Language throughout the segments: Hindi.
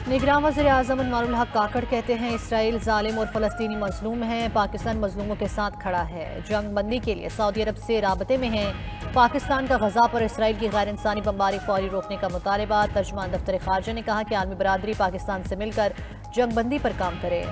निगरान वज़ीर-ए-आज़म अन्वारुल हक काकड़ कहते हैं इसराइल जालिम और फ़लस्तीनी मज़लूम है, पाकिस्तान मज़लूमों के साथ खड़ा है। जंग बंदी के लिए सऊदी अरब से राबते में है। पाकिस्तान का गजा पर इसराइल की गैर इंसानी बमबारी फौरी रोकने का मुतालबा। तर्जुमान दफ्तर खारजा ने कहा कि आलमी बरादरी पाकिस्तान से मिलकर जंग बंदी पर काम करे।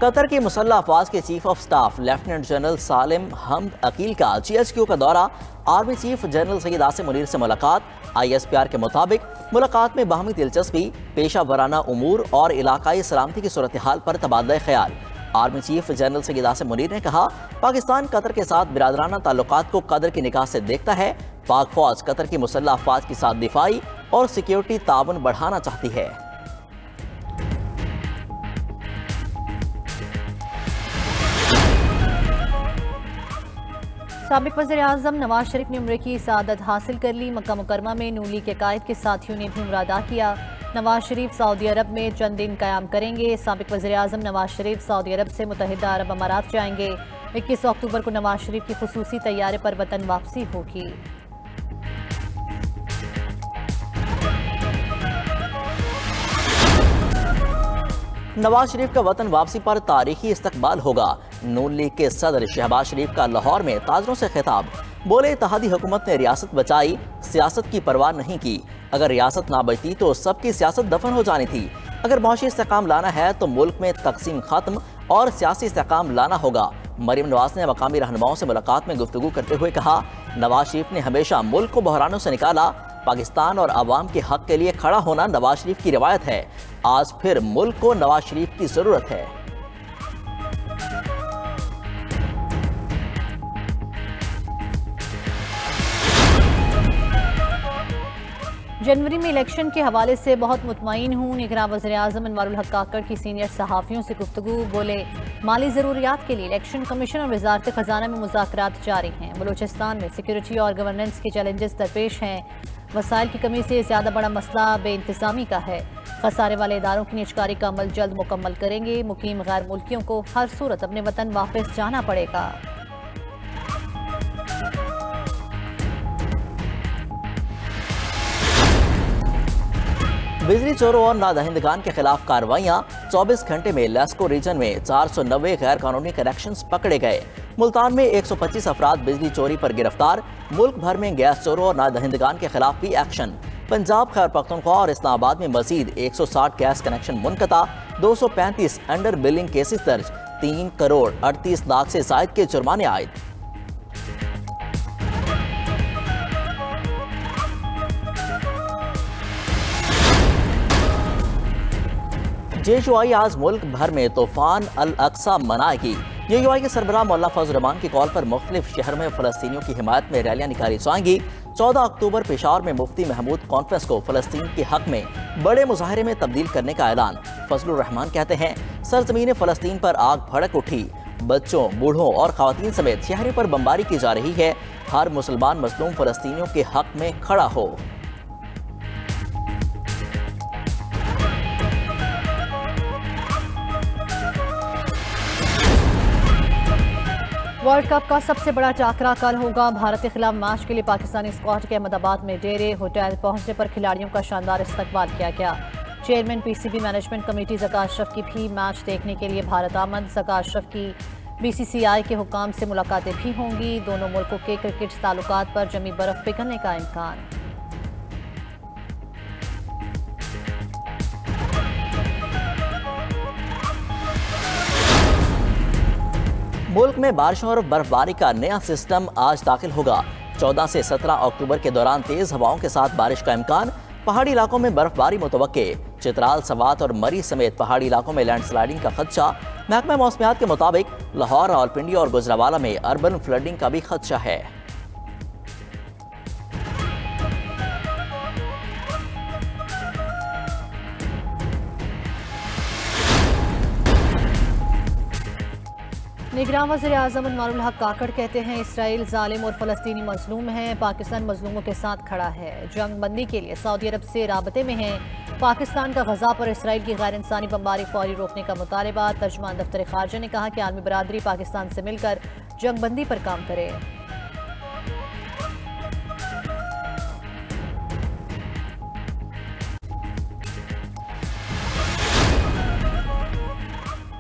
कतर की मुसल्लह अफवाज के chief of staff lieutenant general Salim Hamad Aqeel का GHQ का दौरा। Army chief general Syed Asim Munir से मुलाकात। ISPR के मुताबिक मुलाकात में बाहमी दिलचस्पी, पेशा वराना उमूर और इलाकाई सलामती की सूरत हाल पर तबादला ख्याल। Army chief general Syed Asim Munir ने कहा, पाकिस्तान कतर के साथ बिरादराना ताल्लुकात को कदर की निगाह से देखता है। पाक फौज कतर की मुसल्लह अफवाज के साथ दिफाई और सिक्योरिटी ताउन बढ़ाना चाहती है। साबिक वज़ीर-ए-आज़म नवाज शरीफ ने उम्रे की सआदत हासिल कर ली। मक्का मुकरमा में नून लीग के कायद के साथियों ने भी उम्रा अदा किया। नवाज शरीफ सऊदी अरब में चंद दिन क़याम करेंगे। साबिक वज़ीर-ए-आज़म नवाज शरीफ सऊदी अरब से मुत्तहिदा अरब अमारात जाएंगे। 21 अक्टूबर को नवाज शरीफ की खुसूसी तैयारे पर वतन वापसी होगी। नवाज शरीफ का वतन वापसी पर तारीखी इस्तकबाल होगा। नून लीग के सदर शहबाज शरीफ का लाहौर में ताजरों से खिताब। बोले, इत्तेहादी हुकूमत ने रियासत बचाई, सियासत की परवाह नहीं की। अगर रियासत ना बचती तो सबकी सियासत दफन हो जानी थी। अगर मौशी इस्तेकाम लाना है तो मुल्क में तकसीम खत्म और सियासी इस्तेकाम लाना होगा। मरीम नवाज ने मकामी रहनुमाओं से मुलाकात में गुफ्तगू करते हुए कहा, नवाज शरीफ ने हमेशा मुल्क को बहरानों से निकाला। पाकिस्तान और अवाम के हक के लिए खड़ा होना नवाज शरीफ की रिवायत है। आज फिर मुल्क को नवाज शरीफ की जरूरत है। जनवरी में इलेक्शन के हवाले से बहुत मुतमईन हूँ। निगरान वज़ीर-ए-आज़म अन्वारुल हक काकड़ की सीनियर सहाफ़ियों से गुफ्तगू। बोले, माली ज़रूरियात के लिए इलेक्शन कमीशन और वजारत ख़जाना में मुज़ाकरात जारी हैं। बलूचिस्तान में सिक्योरिटी और गवर्नेंस के चैलेंजेस दरपेश हैं। वसाइल की कमी से ज़्यादा बड़ा मसला बेइंतज़ामी का है। खसारे वाले इदारों की निजकारी का अमल जल्द मुकम्मल करेंगे। मुकीम गैर मुल्कियों को हर सूरत अपने वतन वापस जाना पड़ेगा। बिजली चोरों और नादहिंदगान के खिलाफ कार्रवाइयाँ। 24 घंटे में लेस्को रीजन में 490 गैर कानूनी कनेक्शंस पकड़े गए। मुल्तान में 125 अफराद बिजली चोरी पर गिरफ्तार। मुल्क भर में गैस चोरों और नादहिंदगान के खिलाफ भी एक्शन। पंजाब, खैबर पख्तूनख्वा और इस्लामाबाद में मजीद 160 गैस कनेक्शन मुनक़ता। 235 अंडर बिलिंग केसेस दर्ज। 3 करोड़ 38 लाख से ज़ायद के जुर्माने आयद। JUI आज मुल्क भर में तूफान अल अक्सा मनाएगी। JUI के सरबराह मौला फजल रहमान की कॉल पर मुख्तलिफ शहर में फ़लस्तीनियों की हिमायत में रैलियाँ निकाली जाएंगी। 14 अक्टूबर पेशावर में मुफ्ती महमूद कॉन्फ्रेंस को फ़लस्तीन के हक में बड़े मुजाहरे में तब्दील करने का ऐलान। फजलुर रहमान कहते हैं, सरजमीन फ़लस्तीन पर आग भड़क उठी। बच्चों, बूढ़ों और ख़वातीन समेत शहरों पर बमबारी की जा रही है। हर मुसलमान मज़लूम फ़लस्तीनियों के हक में खड़ा हो। वर्ल्ड कप का सबसे बड़ा टाकरा कल होगा। भारत के खिलाफ मैच के लिए पाकिस्तानी स्क्वाड के अहमदाबाद में डेरे होटल पहुंचने पर खिलाड़ियों का शानदार इस्तकबाल किया गया। Chairman PCB management committee Zaka Ashraf की भी मैच देखने के लिए भारत आमद। ज़का अशरफ की BCCI के हुकाम से मुलाकातें भी होंगी। दोनों मुल्कों के क्रिकेट ताल्लुकात पर जमी बर्फ पिघलने का इम्कान। मुल्क में बारिशों और बर्फबारी का नया सिस्टम आज दाखिल होगा। 14 से 17 अक्टूबर के दौरान तेज हवाओं के साथ बारिश का इम्कान। पहाड़ी इलाकों में बर्फबारी मुतवक्के। चित्राल, सवात और मरी समेत पहाड़ी इलाकों में लैंडस्लाइडिंग का खदशा। महकमा मौसमियात के मुताबिक लाहौर, रावलपिंडी और गुजरावाला में अर्बन फ्लडिंग का भी खदशा है। निगरान वज़ीर-ए-आज़म अनवारुल हक काकड़ कहते हैं इसराइल जालिम और फ़लस्तीनी मज़लूम है, पाकिस्तान मज़लूमों के साथ खड़ा है। जंग बंदी के लिए सऊदी अरब से राबते में है। पाकिस्तान का गजा पर इसराइल की गैर इंसानी बमबारी फौरी रोकने का मुतालबा। तर्जुमान दफ्तर खारजा ने कहा कि आलमी बरादरी पाकिस्तान से मिलकर जंग बंदी पर काम करे।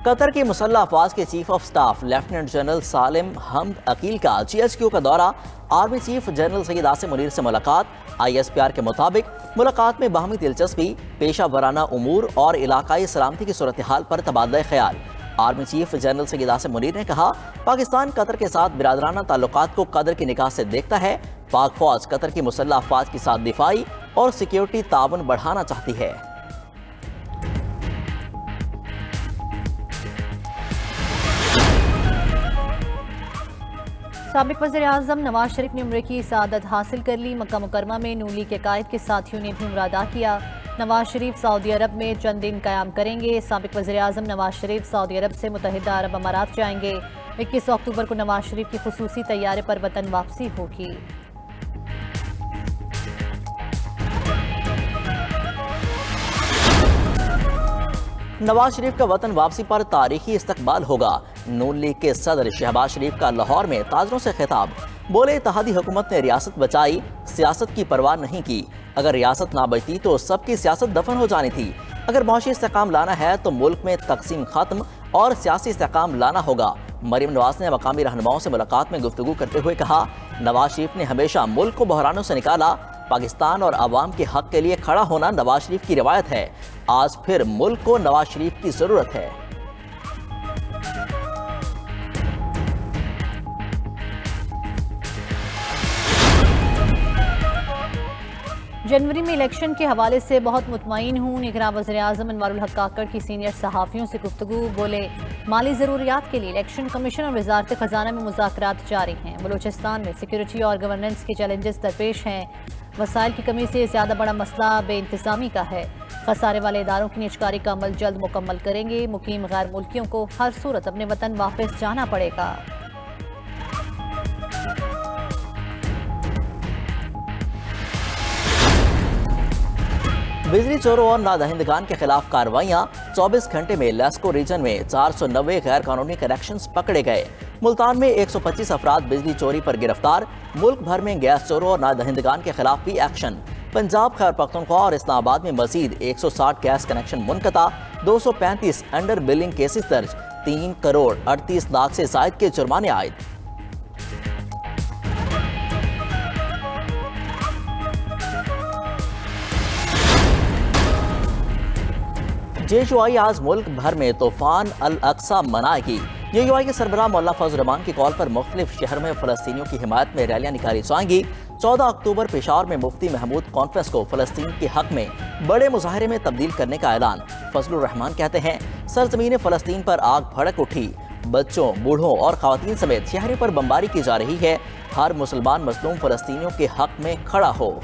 कतर की मुसल्लह अफवाज के chief of staff lieutenant general Salim Hamad Aqeel का GHQ का दौरा। Army chief general Syed Asim Munir से मुलाकात। ISPR के मुताबिक मुलाकात में बाहमी दिलचस्पी, पेशा वराना उमूर और इलाकाई सलामती की सूरत हाल पर तबादला ख्याल। Army chief general Syed Asim Munir ने कहा, पाकिस्तान कतर के साथ बिरादराना ताल्लुकात को कदर की निगाह से देखता है। पाक फौज कतर की मुसल्लह अफवाज के साथ दिफाई और सिक्योरिटी ताउन बढ़ाना चाहती है। साबिक वज़ीर-ए-आज़म नवाज शरीफ ने उम्र की सआदत हासिल कर ली। मक्का मुकरमा में नून लीग के कायद के साथियों ने भी उम्र अदा किया। नवाज शरीफ सऊदी अरब में चंद दिन क़याम करेंगे। साबिक वज़ीर-ए-आज़म नवाज शरीफ सऊदी अरब से मुत्तहिदा अरब अमारात जाएंगे। 21 अक्टूबर को नवाज शरीफ की खुसूसी तैयारे पर वतन वापसी होगी। नवाज शरीफ का वतन वापसी पर तारीखी इस्तकबाल होगा। नून लीग के सदर शहबाज शरीफ का लाहौर में ताजरों से खिताब। बोले, इत्तेहादी हुकूमत ने रियासत बचाई, सियासत की परवाह नहीं की। अगर रियासत ना बचती तो सबकी सियासत दफन हो जानी थी। अगर मौशी इस्तेकाम लाना है तो मुल्क में तकसीम खत्म और सियासी इस्तेकाम लाना होगा। मरीम नवाज ने मकामी रहनुमाओं से मुलाकात में गुफ्तगू करते हुए कहा, नवाज शरीफ ने हमेशा मुल्क को बहरानों से निकाला। पाकिस्तान और अवाम के हक के लिए खड़ा होना नवाज शरीफ की रिवायत है। आज फिर मुल्क को नवाज शरीफ की जरूरत है। जनवरी में इलेक्शन के हवाले से बहुत मुतमईन हूँ। निगरान वज़ीर-ए-आज़म अनवारुल हक काकड़ की सीनियर सहाफ़ियों से गुफ्तगू। बोले, माली ज़रूरियात के लिए इलेक्शन कमीशन और वज़ारत ख़जाना में मुज़ाकरात जारी हैं। बलूचिस्तान में सिक्योरिटी और गवर्नेंस के चैलेंजेस दरपेश हैं। वसाइल की कमी से ज़्यादा बड़ा मसला बेइंतज़ामी का है। खसारे वाले इदारों की निजकारी का अमल जल्द मुकम्मल करेंगे। मुकीम गैर मुल्कियों को हर सूरत अपने वतन वापस जाना पड़ेगा। बिजली चोरों और नादहिंदगान के खिलाफ कार्रवाइयाँ। 24 घंटे में लेस्को रीजन में 490 गैर कानूनी कनेक्शंस पकड़े गए। मुल्तान में 125 अफराद बिजली चोरी पर गिरफ्तार। मुल्क भर में गैस चोरों और नादहिंदगान के खिलाफ भी एक्शन। पंजाब, खैबर पख्तूनख्वा और इस्लामाबाद में मजीद 160 गैस कनेक्शन मुनक़ता। 235 अंडर बिलिंग केसेस दर्ज। 3 करोड़ 38 लाख से ज़ायद के जुर्माने आयद। JUI आज मुल्क भर में तूफान अल अक्सा मनाएगी। JUI के सरबराह मौलाना फजल रहमान की कॉल पर मुख्तलिफ शहरों में फ़लस्तीनियों की हिमायत में रैलियां निकाली जाएंगी। 14 अक्टूबर पेशावर में मुफ्ती महमूद कॉन्फ्रेंस को फ़लस्तीन के हक में बड़े मुजाहरे में तब्दील करने का ऐलान। फजलुर रहमान कहते हैं, सरजमीन फ़लस्तीन पर आग भड़क उठी। बच्चों, बूढ़ों और ख़वातीन समेत शहरों पर बमबारी की जा रही है। हर मुसलमान मज़लूम फ़लस्तीनियों के हक में खड़ा हो।